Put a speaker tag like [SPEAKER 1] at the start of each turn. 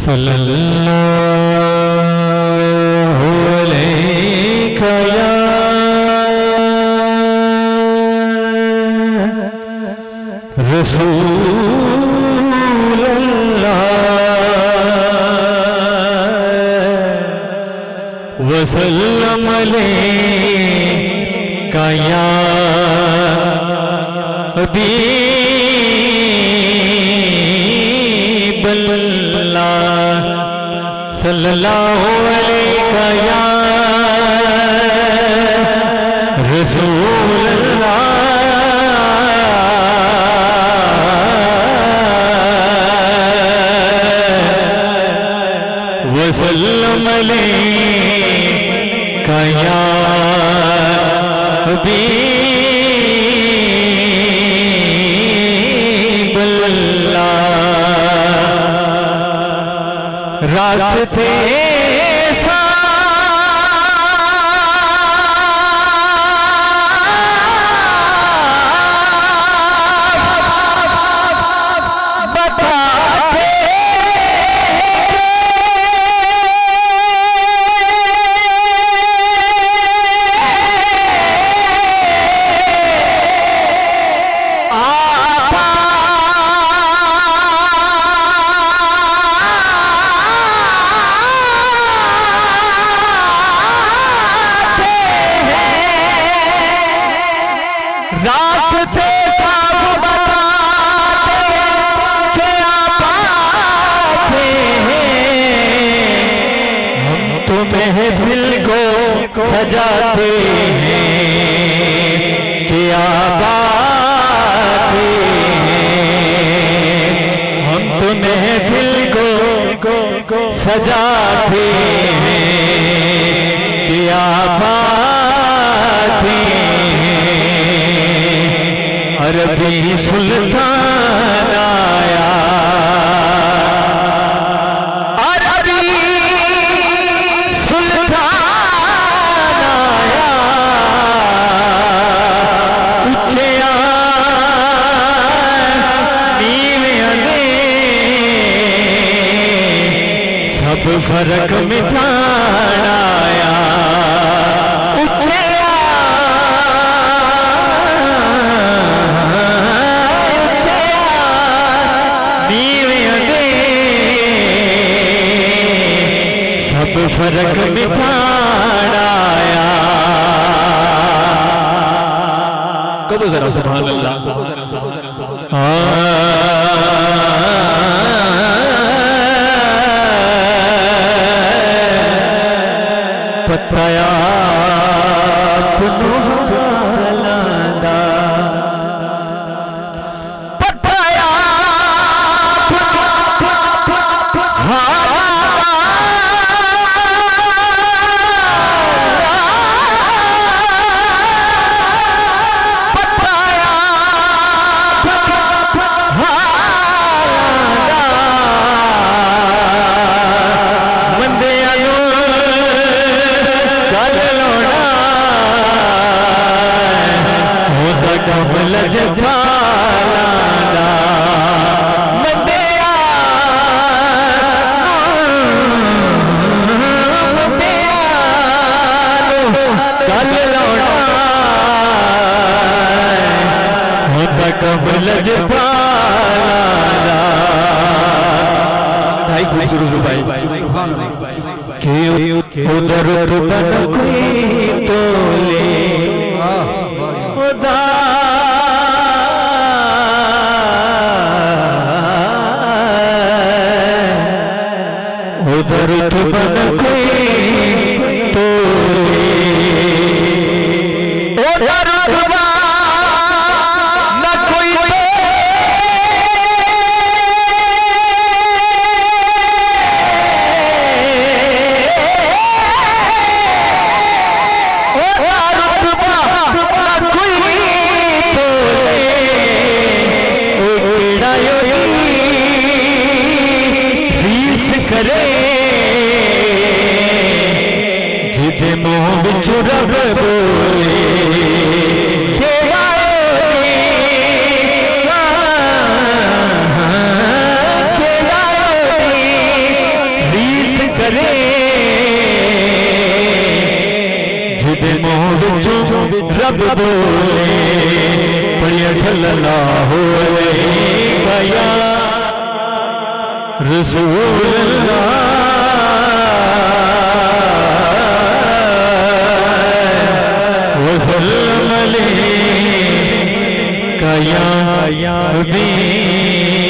[SPEAKER 1] सल्लल्लाहु अलैका या रसूल अल्लाह वसल्लम अलैका या हबीब अल्लाह सल्लल्लाहु अलैका या रसूल अल्लाह वसल्लम अलैका या हबीब अल्लाह। रास्ते रास्ते सब बताते क्या पाते हैं, हम तो महफिल को सजाते हैं क्या बातें हैं, हम तो महफिल को सजाते हैं क्या बातें हैं। अरबी सुल्तान आया, अरबी सुल्तान आया, ऊंचे नीवे सब फर्क मिटाना आया। फर्क मिटाया कब जरा सुभान अल्लाह। पताया उधर बन कोई तोले खुदा उधर बन कोई तोले उधर करे रब बोले पढ़िए सल्लल्लाहु अलैहि या रसूल अल्लाह वसल्लम अलैका या हबीब